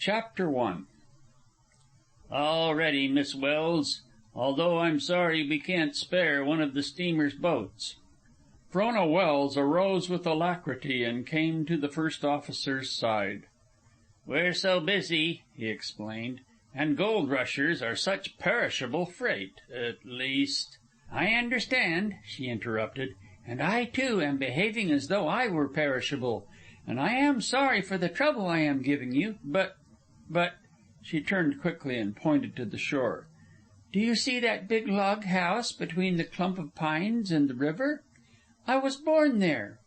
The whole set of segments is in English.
Chapter 1. All ready, Miss Wells, although I'm sorry we can't spare one of the steamer's boats. Frona Wells arose with alacrity and came to the first officer's side. We're so busy, he explained, and gold rushers are such perishable freight, at least. I understand, she interrupted, and I too am behaving as though I were perishable, and I am sorry for the trouble I am giving you, but, she turned quickly and pointed to the shore. Do you see that big log house between the clump of pines and the river? I was born there.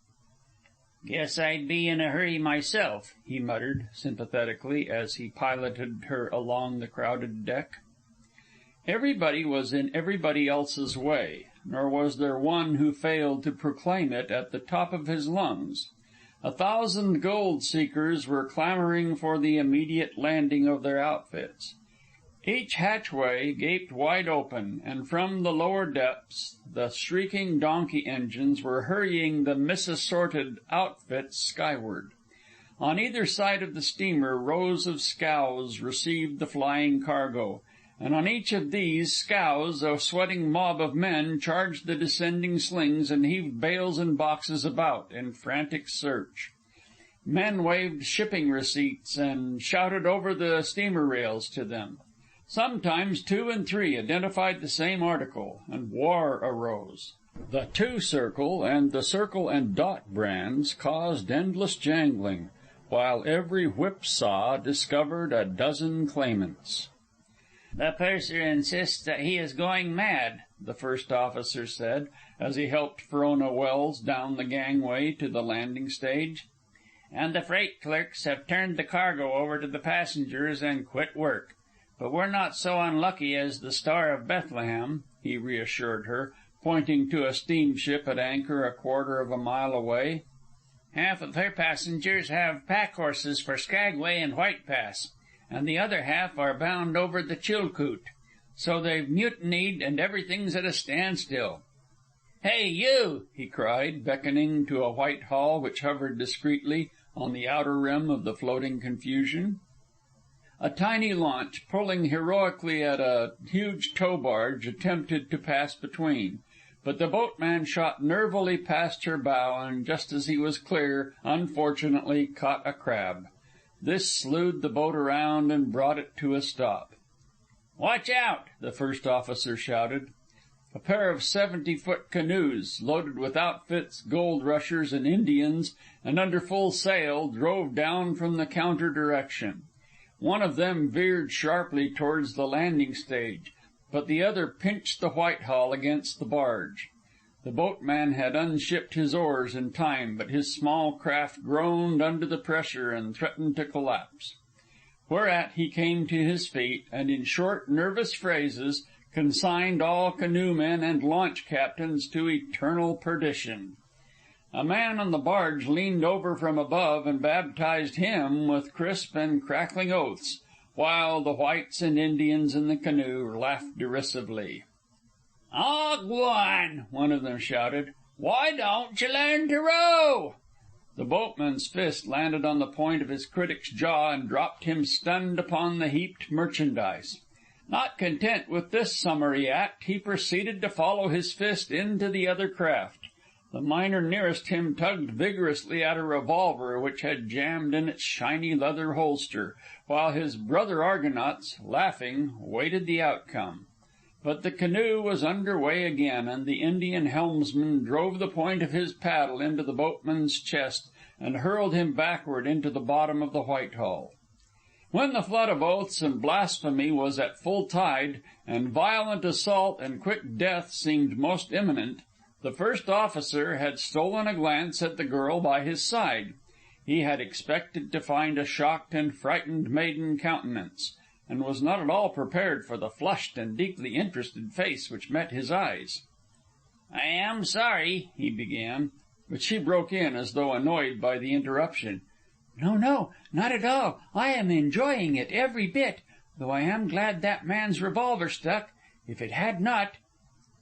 Guess I'd be in a hurry myself, he muttered sympathetically as he piloted her along the crowded deck. Everybody was in everybody else's way, nor was there one who failed to proclaim it at the top of his lungs. 1,000 gold seekers were clamoring for the immediate landing of their outfits. Each hatchway gaped wide open, and from the lower depths the shrieking donkey engines were hurrying the misassorted outfits skyward. On either side of the steamer rows of scows received the flying cargo, and on each of these scows a sweating mob of men charged the descending slings and heaved bales and boxes about in frantic search. Men waved shipping receipts and shouted over the steamer rails to them. Sometimes 2 and 3 identified the same article, and war arose. The 2 circle and the circle and dot brands caused endless jangling, while every whipsaw discovered a dozen claimants. The purser insists that he is going mad, the first officer said, as he helped Frona Wells down the gangway to the landing stage. And the freight clerks have turned the cargo over to the passengers and quit work. But we're not so unlucky as the Star of Bethlehem, he reassured her, pointing to a steamship at anchor a quarter of a mile away. Half of her passengers have pack horses for Skagway and White Pass, and the other half are bound over the Chilkoot. So they've mutinied and everything's at a standstill. Hey, you! He cried, beckoning to a white hull which hovered discreetly on the outer rim of the floating confusion. A tiny launch, pulling heroically at a huge tow barge, attempted to pass between, but the boatman shot nervily past her bow, and just as he was clear, unfortunately caught a crab. This slewed the boat around and brought it to a stop. Watch out! The first officer shouted. A pair of 70-foot canoes, loaded with outfits, gold rushers, and Indians, and under full sail, drove down from the counter direction. One of them veered sharply towards the landing stage, but the other pinched the Whitehall against the barge. The boatman had unshipped his oars in time, but his small craft groaned under the pressure and threatened to collapse. Whereat he came to his feet, and in short, nervous phrases consigned all canoemen and launch captains to eternal perdition. A man on the barge leaned over from above and baptized him with crisp and crackling oaths, while the whites and Indians in the canoe laughed derisively. "Aw, g'wan!" one of them shouted. "Why don't you learn to row?" The boatman's fist landed on the point of his critic's jaw and dropped him stunned upon the heaped merchandise. Not content with this summary act, he proceeded to follow his fist into the other craft. The miner nearest him tugged vigorously at a revolver which had jammed in its shiny leather holster, while his brother Argonauts, laughing, waited the outcome. But the canoe was under way again, and the Indian helmsman drove the point of his paddle into the boatman's chest and hurled him backward into the bottom of the Whitehall. When the flood of oaths and blasphemy was at full tide, and violent assault and quick death seemed most imminent, the first officer had stolen a glance at the girl by his side. He had expected to find a shocked and frightened maiden countenance, and was not at all prepared for the flushed and deeply interested face which met his eyes. "I am sorry," he began, but she broke in as though annoyed by the interruption. No, not at all. I am enjoying it every bit, though I am glad that man's revolver stuck. If it had not—"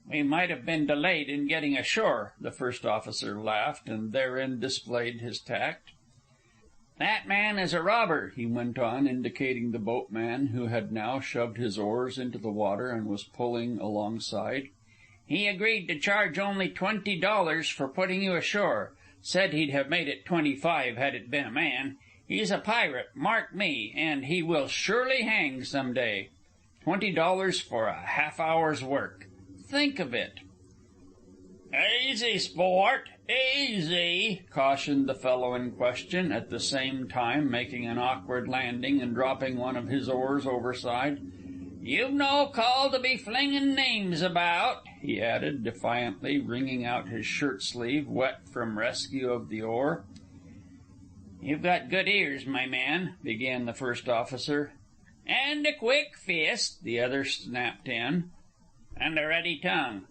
"We might have been delayed in getting ashore," the first officer laughed, and therein displayed his tact. That man is a robber," he went on, indicating the boatman, who had now shoved his oars into the water and was pulling alongside. "He agreed to charge only $20 for putting you ashore. Said he'd have made it 25 had it been a man. He's a pirate, mark me, and he will surely hang some day. $20 for a half-hour's work. Think of it." "Easy, sport, easy," cautioned the fellow in question, at the same time making an awkward landing and dropping one of his oars overside. "You've no call to be flinging names about," he added, defiantly, wringing out his shirt sleeve, wet from rescue of the oar. "You've got good ears, my man," began the first officer. "And a quick fist," the other snapped in. "And a ready tongue."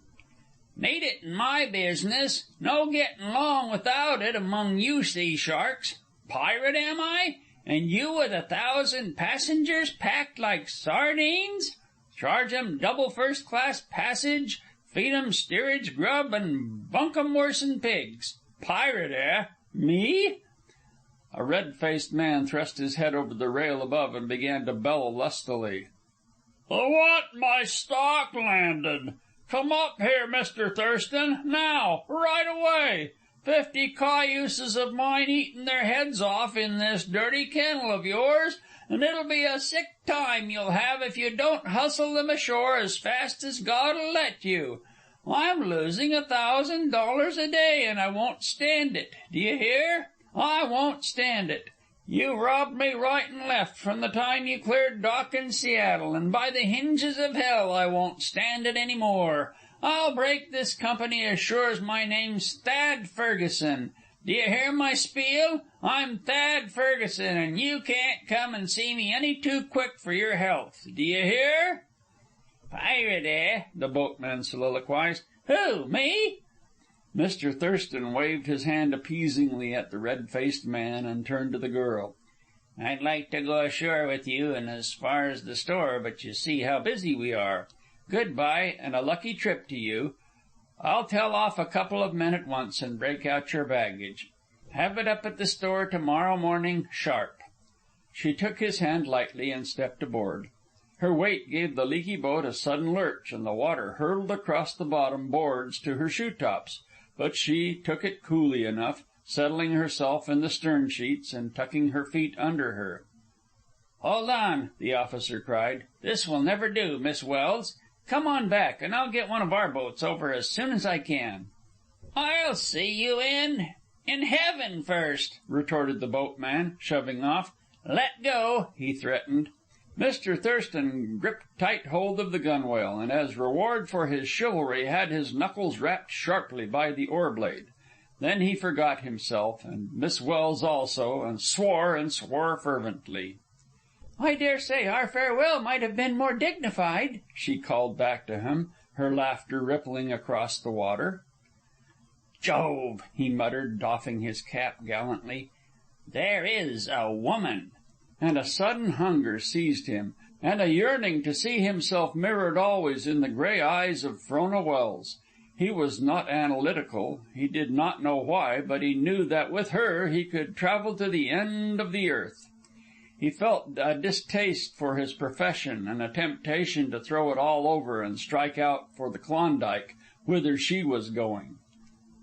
"Need it in my business. No gettin' along without it among you sea sharks. Pirate, am I? And you with 1,000 passengers packed like sardines? Charge 'em double first-class passage, feed 'em steerage grub, and bunk 'em worse'n pigs. Pirate, eh? Me?" A red-faced man thrust his head over the rail above and began to bellow lustily. "I want my stock landed. Come up here, Mr. Thurston, now, right away. 50 cayuses of mine eatin' their heads off in this dirty kennel of yours, and it'll be a sick time you'll have if you don't hustle them ashore as fast as God'll let you. I'm losing $1,000 a day, and I won't stand it. Do you hear? I won't stand it. You robbed me right and left from the time you cleared dock in Seattle, and by the hinges of hell I won't stand it any more. I'll break this company as sure as my name's Thad Ferguson. Do you hear my spiel? I'm Thad Ferguson, and you can't come and see me any too quick for your health. Do you hear?" "Pirate, eh?" the boatman soliloquized. "Who, me?" Mr. Thurston waved his hand appeasingly at the red-faced man and turned to the girl. "I'd like to go ashore with you and as far as the store, but you see how busy we are. Good-bye, and a lucky trip to you. I'll tell off a couple of men at once and break out your baggage. Have it up at the store to-morrow morning, sharp." She took his hand lightly and stepped aboard. Her weight gave the leaky boat a sudden lurch, and the water hurtled across the bottom boards to her shoe-tops. But she took it coolly enough, settling herself in the stern sheets and tucking her feet under her. "Hold on," the officer cried. "This will never do, Miss Wells. Come on back, and I'll get one of our boats over as soon as I can." "I'll see you in heaven first," retorted the boatman, shoving off. "Let go," he threatened. Mr. Thurston gripped tight hold of the gunwale, and as reward for his chivalry had his knuckles rapped sharply by the oar blade. Then he forgot himself, and Miss Wells also, and swore fervently. "I dare say our farewell might have been more dignified," she called back to him, her laughter rippling across the water. "Jove!" he muttered, doffing his cap gallantly. "There is a woman!" And a sudden hunger seized him, and a yearning to see himself mirrored always in the gray eyes of Frona Wells. He was not analytical, he did not know why, but he knew that with her he could travel to the end of the earth. He felt a distaste for his profession and a temptation to throw it all over and strike out for the Klondike, whither she was going.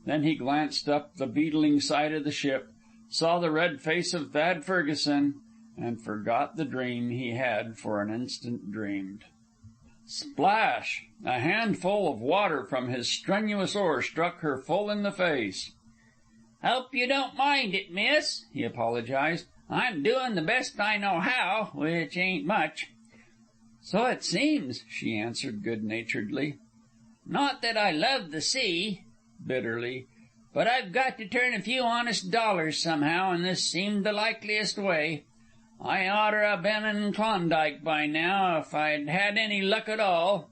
Then he glanced up the beetling side of the ship, saw the red face of Thad Ferguson, and forgot the dream he had for an instant dreamed. Splash! A handful of water from his strenuous oar struck her full in the face. "Hope you don't mind it, miss," he apologized. "I'm doing the best I know how, which ain't much." "So it seems," she answered good-naturedly. "Not that I love the sea," bitterly, "but I've got to turn a few honest dollars somehow, and this seemed the likeliest way. I oughter 'a been in Klondike by now if I'd had any luck at all.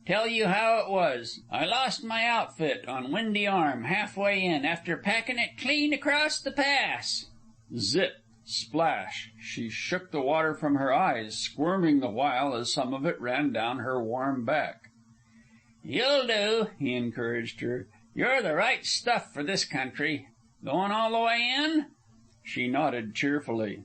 Tell you how it was. I lost my outfit on Windy Arm halfway in, after packing it clean across the pass." Zip! Splash! She shook the water from her eyes, squirming the while as some of it ran down her warm back. "You'll do," he encouraged her. "You're the right stuff for this country. Going all the way in?" She nodded cheerfully.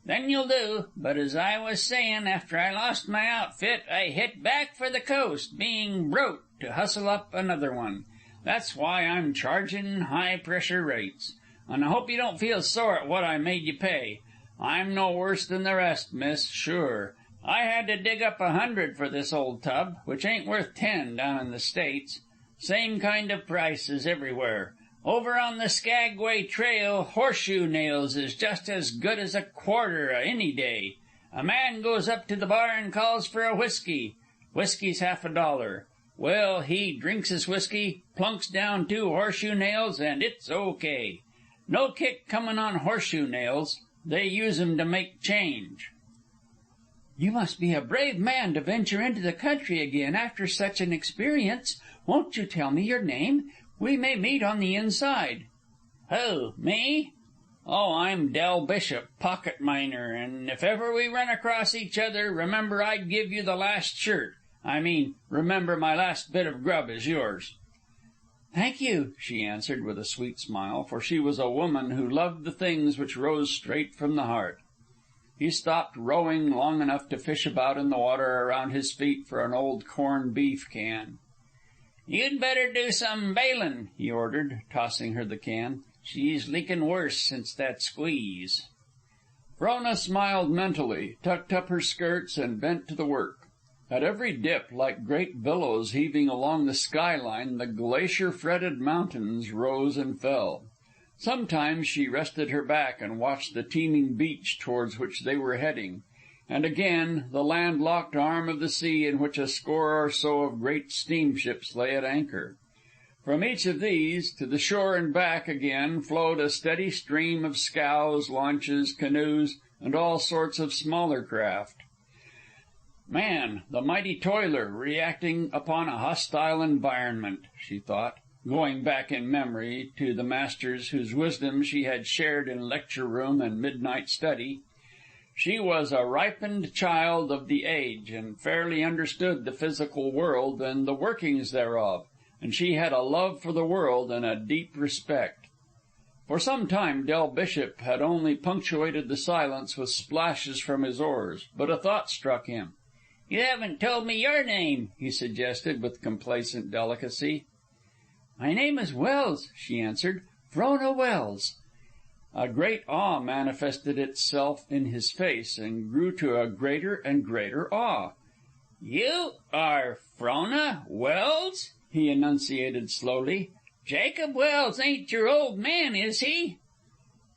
Then you'll do. But as I was sayin', after I lost my outfit, I hit back for the coast, being broke, to hustle up another one. That's why I'm chargin' high-pressure rates. And I hope you don't feel sore at what I made you pay. I'm no worse than the rest, miss, sure. I had to dig up 100 for this old tub, which ain't worth 10 down in the States. Same kind of prices everywhere. Over on the Skagway Trail, horseshoe nails is just as good as a quarter any day. A man goes up to the bar and calls for a whiskey. Whiskey's half $1. Well, he drinks his whiskey, plunks down 2 horseshoe nails, and it's okay. No kick comin' on horseshoe nails. They use 'em to make change. You must be a brave man to venture into the country again after such an experience. Won't you tell me your name? We may meet on the inside. Who, me? Oh, I'm Del Bishop, pocket miner, and if ever we run across each other, remember I'd give you the last shirt. I mean, remember my last bit of grub is yours. Thank you, she answered with a sweet smile, for she was a woman who loved the things which rose straight from the heart. He stopped rowing long enough to fish about in the water around his feet for an old corned beef can. You'd better do some bailin', he ordered, tossing her the can. She's leakin' worse since that squeeze. Frona smiled mentally, tucked up her skirts, and bent to the work. At every dip, like great billows heaving along the skyline, the glacier-fretted mountains rose and fell. Sometimes she rested her back and watched the teeming beach towards which they were heading, and again the land-locked arm of the sea in which a score or so of great steamships lay at anchor. From each of these, to the shore and back again, flowed a steady stream of scows, launches, canoes, and all sorts of smaller craft. Man, the mighty toiler, reacting upon a hostile environment, she thought, going back in memory to the masters whose wisdom she had shared in lecture room and midnight study. She was a ripened child of the age, and fairly understood the physical world and the workings thereof, and she had a love for the world and a deep respect. For some time Del Bishop had only punctuated the silence with splashes from his oars, but a thought struck him. You haven't told me your name, he suggested with complacent delicacy. My name is Wells, she answered. Frona Wells. A great awe manifested itself in his face and grew to a greater and greater awe. You are Frona Wells? He enunciated slowly. Jacob Wells ain't your old man, is he?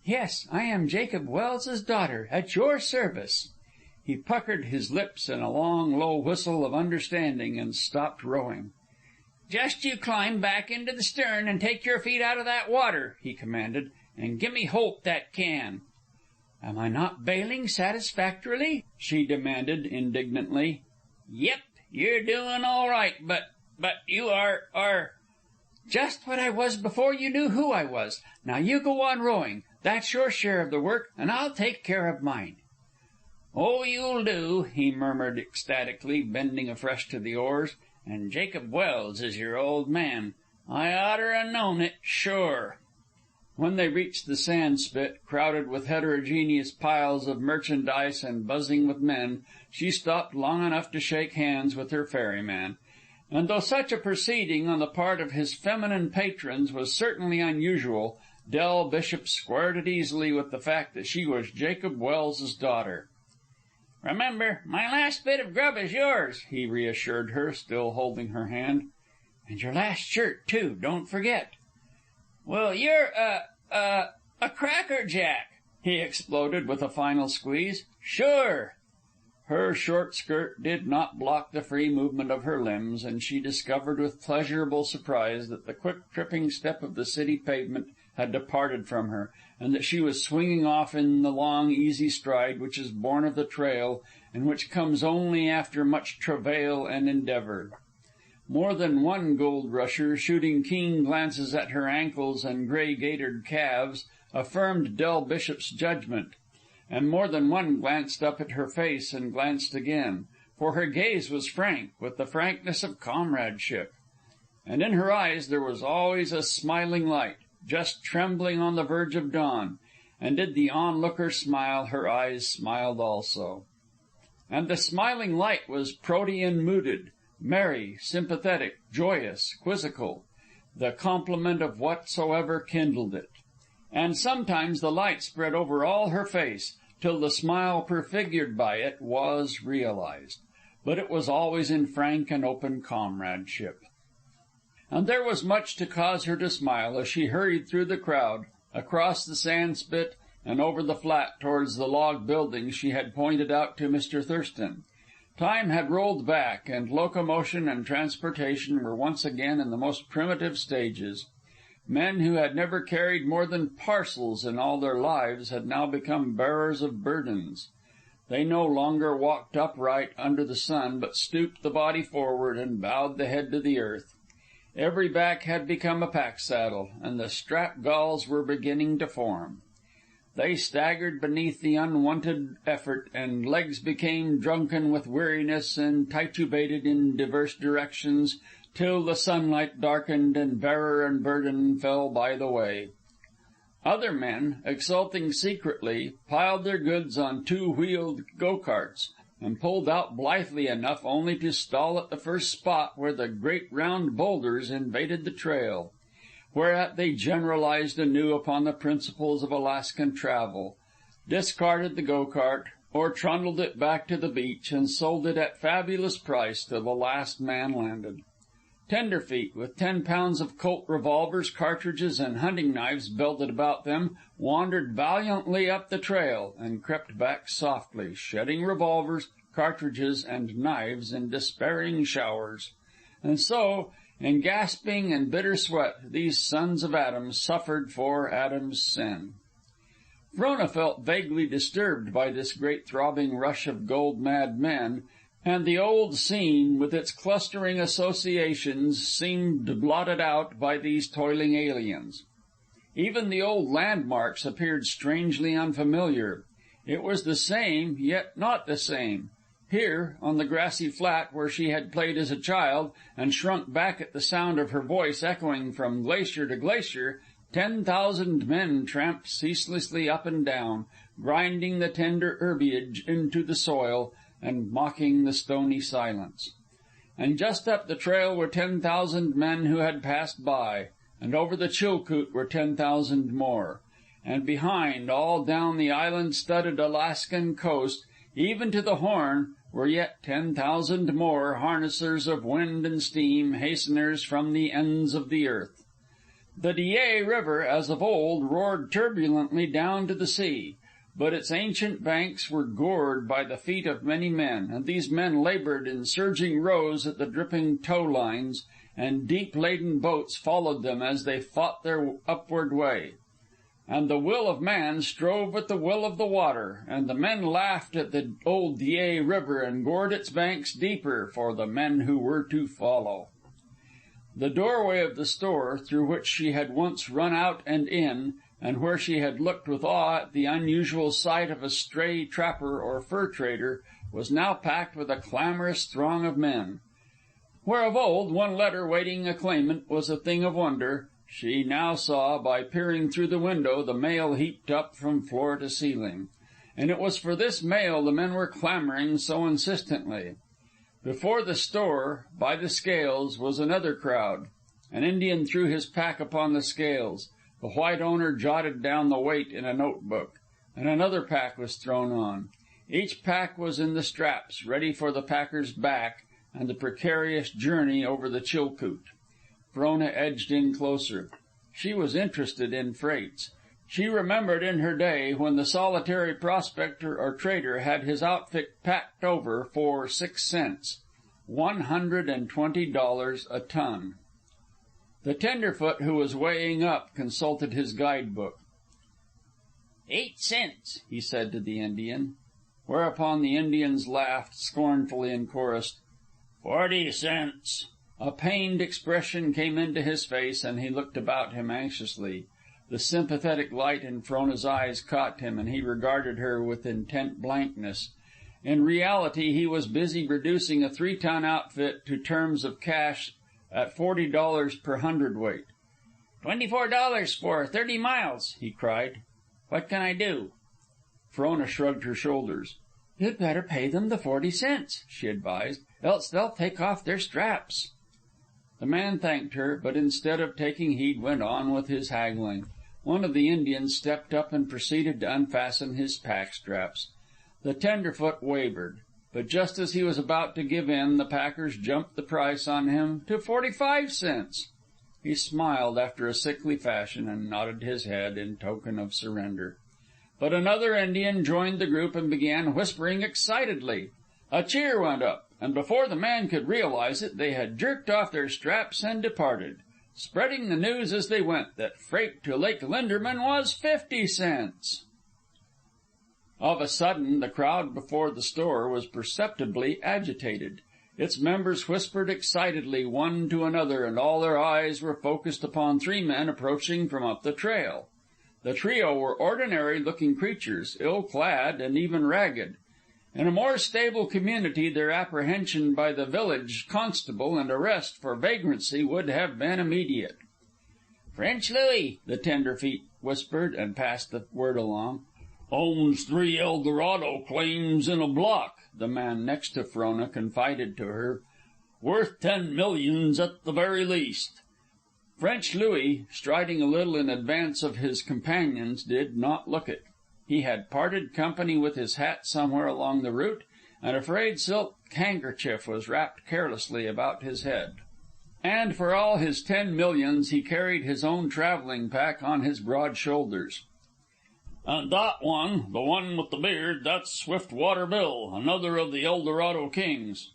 Yes, I am Jacob Wells's daughter, at your service. He puckered his lips in a long, low whistle of understanding and stopped rowing. Just you climb back into the stern and take your feet out of that water, he commanded, and gimme Holt that can. Am I not bailing satisfactorily? She demanded indignantly. Yep, you're doing all right, but you are... Just what I was before you knew who I was. Now you go on rowing. That's your share of the work, and I'll take care of mine. Oh, you'll do, he murmured ecstatically, bending afresh to the oars. And Jacob Wells is your old man. I oughter 'a known it, sure. When they reached the sand spit, crowded with heterogeneous piles of merchandise and buzzing with men, she stopped long enough to shake hands with her ferryman. And though such a proceeding on the part of his feminine patrons was certainly unusual, Del Bishop squared it easily with the fact that she was Jacob Wells's daughter. Remember, my last bit of grub is yours, he reassured her, still holding her hand. And your last shirt, too, don't forget. Well, you're a crackerjack, he exploded with a final squeeze. Sure. Her short skirt did not block the free movement of her limbs, and she discovered with pleasurable surprise that the quick tripping step of the city pavement had departed from her, and that she was swinging off in the long, easy stride which is born of the trail, and which comes only after much travail and endeavor. More than one gold rusher, shooting keen glances at her ankles and gray-gaitered calves, affirmed Del Bishop's judgment, and more than one glanced up at her face and glanced again, for her gaze was frank, with the frankness of comradeship. And in her eyes there was always a smiling light, just trembling on the verge of dawn, and did the onlooker smile, her eyes smiled also. And the smiling light was protean mooded, merry, sympathetic, joyous, quizzical, the complement of whatsoever kindled it. And sometimes the light spread over all her face, till the smile prefigured by it was realized. But it was always in frank and open comradeship. And there was much to cause her to smile as she hurried through the crowd, across the sand spit, and over the flat towards the log building she had pointed out to Mr. Thurston. Time had rolled back, and locomotion and transportation were once again in the most primitive stages. Men who had never carried more than parcels in all their lives had now become bearers of burdens. They no longer walked upright under the sun, but stooped the body forward and bowed the head to the earth. Every back had become a pack saddle, and the strap galls were beginning to form. They staggered beneath the unwonted effort, and legs became drunken with weariness and titubated in diverse directions, till the sunlight darkened and bearer and burden fell by the way. Other men, exulting secretly, piled their goods on two-wheeled go-karts, and pulled out blithely enough only to stall at the first spot where the great round boulders invaded the trail. Whereat they generalized anew upon the principles of Alaskan travel, discarded the go-cart, or trundled it back to the beach and sold it at fabulous price till the last man landed. Tenderfeet, with 10 pounds of Colt revolvers, cartridges, and hunting knives belted about them, wandered valiantly up the trail, and crept back softly, shedding revolvers, cartridges, and knives in despairing showers. And so, in gasping and bitter sweat, these sons of Adam suffered for Adam's sin. Frona felt vaguely disturbed by this great throbbing rush of gold-mad men, and the old scene, with its clustering associations, seemed blotted out by these toiling aliens. Even the old landmarks appeared strangely unfamiliar. It was the same, yet not the same. Here, on the grassy flat where she had played as a child, and shrunk back at the sound of her voice echoing from glacier to glacier, 10,000 men tramped ceaselessly up and down, grinding the tender herbage into the soil, and mocking the stony silence. And just up the trail were 10,000 men who had passed by, and over the Chilcoot were 10,000 more. And behind, all down the island-studded Alaskan coast, even to the Horn, were yet 10,000 more harnessers of wind and steam, hasteners from the ends of the earth. The Dyea River, as of old, roared turbulently down to the sea. But its ancient banks were gored by the feet of many men, and these men labored in surging rows at the dripping tow lines, and deep-laden boats followed them as they fought their upward way. And the will of man strove with the will of the water, and the men laughed at the old Dyea River and gored its banks deeper for the men who were to follow. The doorway of the store, through which she had once run out and in, and where she had looked with awe at the unusual sight of a stray trapper or fur trader, was now packed with a clamorous throng of men. Where of old one letter waiting a claimant was a thing of wonder, she now saw, by peering through the window, the mail heaped up from floor to ceiling. And it was for this mail the men were clamoring so insistently. Before the store, by the scales, was another crowd. An Indian threw his pack upon the scales. The white owner jotted down the weight in a notebook, and another pack was thrown on. Each pack was in the straps, ready for the packer's back and the precarious journey over the Chilcoot. Frona edged in closer. She was interested in freights. She remembered in her day when the solitary prospector or trader had his outfit packed over for 6 cents, $120 a ton. The tenderfoot who was weighing up consulted his guidebook. 8 cents, he said to the Indian. Whereupon the Indians laughed scornfully and chorused, 40 cents. A pained expression came into his face, and he looked about him anxiously. The sympathetic light in Frona's eyes caught him, and he regarded her with intent blankness. In reality, he was busy reducing a 3-ton outfit to terms of cash at $40 per hundredweight. $24 for 30 miles, he cried. What can I do?" Frona shrugged her shoulders. "You'd better pay them the 40 cents," she advised, "else they'll take off their straps." The man thanked her, but instead of taking heed went on with his haggling. One of the Indians stepped up and proceeded to unfasten his pack straps. The tenderfoot wavered, but just as he was about to give in, the packers jumped the price on him to 45 cents. He smiled after a sickly fashion and nodded his head in token of surrender. But another Indian joined the group and began whispering excitedly. A cheer went up, and before the man could realize it, they had jerked off their straps and departed, spreading the news as they went that freight to Lake Linderman was 50 cents. Of a sudden, the crowd before the store was perceptibly agitated. Its members whispered excitedly one to another, and all their eyes were focused upon 3 men approaching from up the trail. The trio were ordinary-looking creatures, ill-clad and even ragged. In a more stable community, their apprehension by the village constable and arrest for vagrancy would have been immediate. "French Louis," the tenderfeet whispered, and passed the word along. "Owns 3 Eldorado claims in a block," the man next to Frona confided to her. "Worth 10 millions at the very least." French Louis, striding a little in advance of his companions, did not look it. He had parted company with his hat somewhere along the route, and a frayed silk handkerchief was wrapped carelessly about his head. And for all his 10 millions, he carried his own traveling pack on his broad shoulders. "And that one, the one with the beard, that's Swiftwater Bill, another of the Eldorado kings."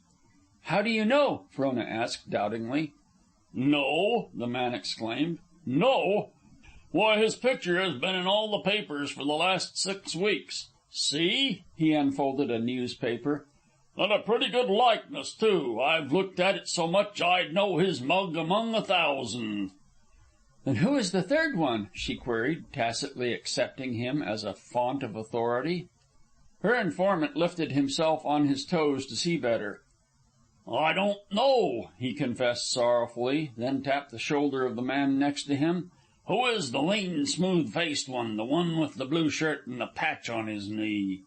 "How do you know?" Frona asked doubtingly. "No!" the man exclaimed. "No! Why, his picture has been in all the papers for the last 6 weeks. See?" He unfolded a newspaper. "And a pretty good likeness, too. I've looked at it so much I'd know his mug among 1,000. "Then who is the third one?" she queried, tacitly accepting him as a font of authority. Her informant lifted himself on his toes to see better. "I don't know," he confessed sorrowfully, then tapped the shoulder of the man next to him. "Who is the lean, smooth-faced one, the one with the blue shirt and the patch on his knee?"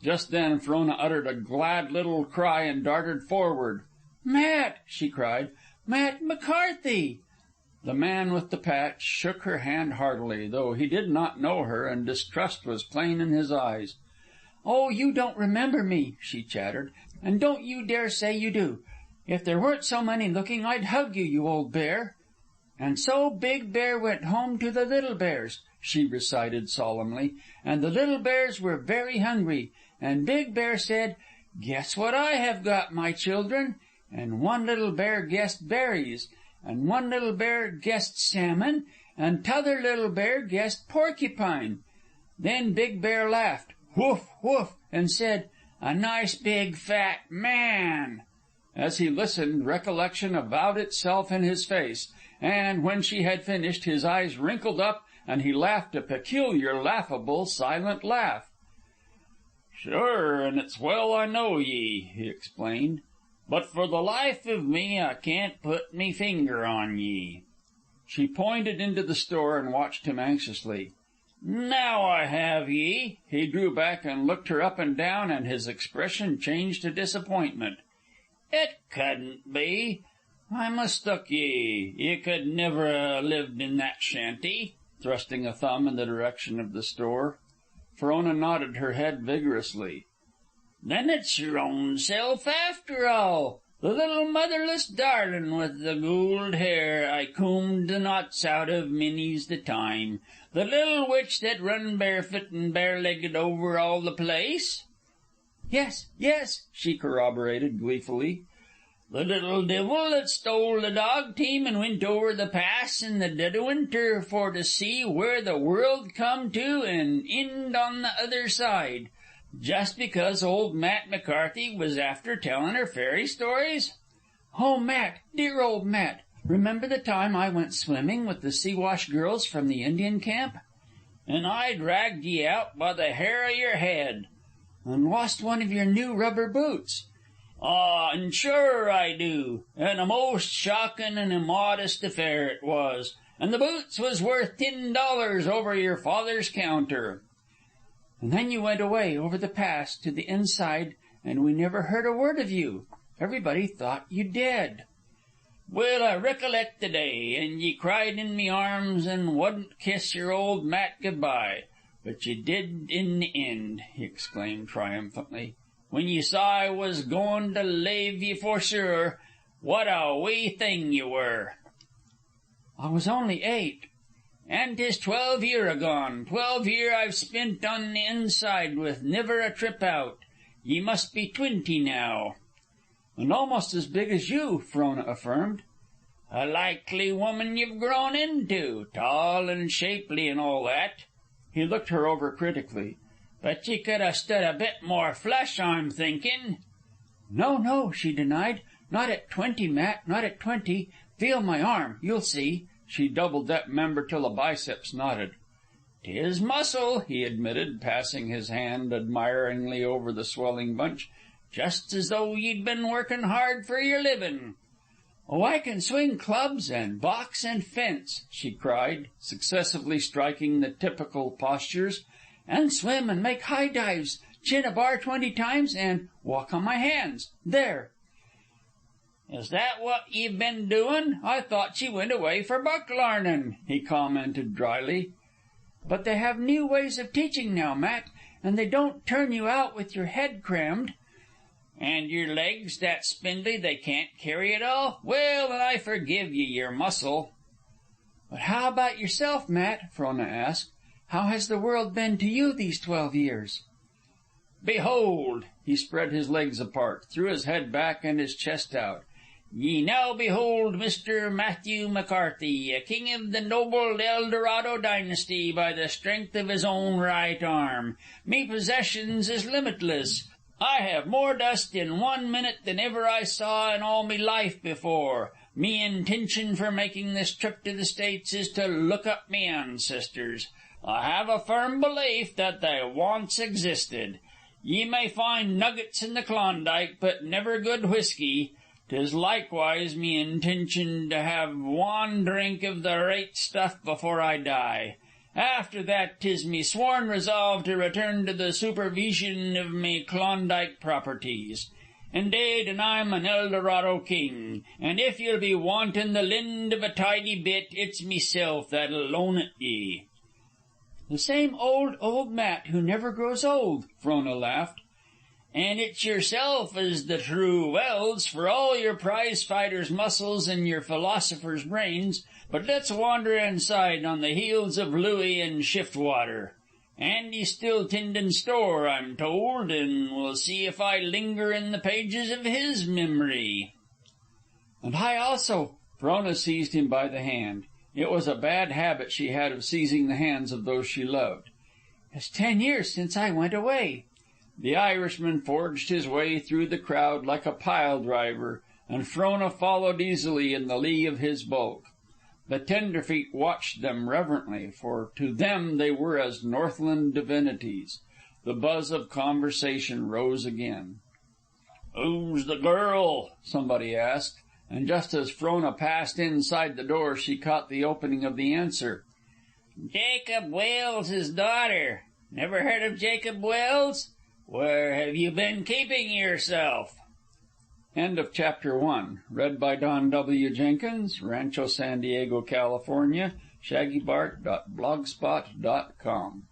Just then Frona uttered a glad little cry and darted forward. "Matt!" she cried. "Matt McCarthy!" The man with the patch shook her hand heartily, though he did not know her, and distrust was plain in his eyes. "Oh, you don't remember me," she chattered, "and don't you dare say you do. If there weren't so many looking, I'd hug you, you old bear." "And so Big Bear went home to the little bears," she recited solemnly, "and the little bears were very hungry, and Big Bear said, 'Guess what I have got, my children?' And one little bear guessed berries, and one little bear guessed salmon, and t'other little bear guessed porcupine. Then Big Bear laughed, woof, woof, and said, 'A nice big fat man.'" As he listened, recollection avowed itself in his face, and when she had finished, his eyes wrinkled up and he laughed a peculiar, laughable, silent laugh. "Sure, and it's well I know ye," he explained. "But for the life of me, I can't put me finger on ye." She pointed into the store and watched him anxiously. "Now I have ye." He drew back and looked her up and down, and his expression changed to disappointment. "It couldn't be. I mistook ye. Ye could never ha' lived in that shanty," thrusting a thumb in the direction of the store. Frona nodded her head vigorously. "Then it's your own self after all. The little motherless darlin' with the gould hair I combed the knots out of many's the time. The little witch that run barefoot and bare-legged over all the place?" "Yes, yes," she corroborated gleefully. "The little divil that stole the dog team and wint over the pass in the dead o' winter for to see where the world come to and end on the other side, just because old Matt McCarthy was after tellin' her fairy stories?" "Oh, Matt, dear old Matt. Remember the time I went swimming with the Siwash girls from the Indian camp?" "And I dragged ye out by the hair o' your head." "And lost one of your new rubber boots." Ah, and sure I do. And a most shockin' and immodest affair it was. And the boots was worth $10 over your father's counter. And then you went away over the pass to the inside, and we never heard a word of you. Everybody thought you dead. Well, I recollect the day, and ye cried in me arms and wouldn't kiss your old Matt good-bye. But ye did in the end, he exclaimed triumphantly. When ye saw I was goin' to lave ye for sure, what a wee thing ye were. I was only 8. And 'tis 12 year agone. 12 year I've spent on the inside with niver a trip out. Ye must be 20 now. And almost as big as you, Frona affirmed. A likely woman you've grown into, tall and shapely and all that. He looked her over critically. But ye could ha' stood a bit more flesh, I'm thinking. No, she denied. Not at 20, Matt, not at 20. Feel my arm, you'll see. She doubled that member till the biceps knotted. 'Tis muscle, he admitted, passing his hand admiringly over the swelling bunch. Just as though ye'd been workin' hard for your livin'. Oh, I can swing clubs and box and fence, she cried, successively striking the typical postures, and swim and make high dives, chin a bar 20 times, and walk on my hands. There. Is that what ye've been doin'? I thought ye went away for buck larnin', he commented dryly. But they have new ways of teaching now, Matt, and they don't turn you out with your head crammed. And your legs that spindly they can't carry it all? Well, then I forgive ye your muscle. But how about yourself, Matt? Frona asked. How has the world been to you these 12 years? Behold! He spread his legs apart, threw his head back and his chest out. Ye now behold Mr. Matthew McCarthy, a king of the noble El Dorado dynasty by the strength of his own right arm. Me possessions is limitless. I have more dust in 1 minute than ever I saw in all me life before. Me intention for making this trip to the States is to look up me ancestors. I have a firm belief that they once existed. Ye may find nuggets in the Klondike, but never good whiskey. 'Tis likewise me intention to have one drink of the right stuff before I die. After that, 'tis me sworn resolve to return to the supervision of me Klondike properties. Indade, and I'm an El Dorado king, and if ye'll be wantin' the lind of a tidy bit, it's meself that'll loan it ye. The same old Matt who never grows old, Frona laughed. And it's yourself is the true Wells, for all your prize fighter's muscles and your philosopher's brains. But let's wander inside on the heels of Louis and Shiftwater. Andy's still tendin' store, I'm told, and we'll see if I linger in the pages of his memory. And I also. Frona seized him by the hand. It was a bad habit she had of seizing the hands of those she loved. It's 10 years since I went away. The Irishman forged his way through the crowd like a pile driver, and Frona followed easily in the lee of his bulk. The tenderfeet watched them reverently, for to them they were as Northland divinities. The buzz of conversation rose again. "Who's the girl?" somebody asked, and just as Frona passed inside the door, she caught the opening of the answer. "Jacob Wells's daughter. Never heard of Jacob Wells? Where have you been keeping yourself?" End of Chapter 1. Read by Don W. Jenkins, Rancho San Diego, California. ShaggyBart.blogspot.com.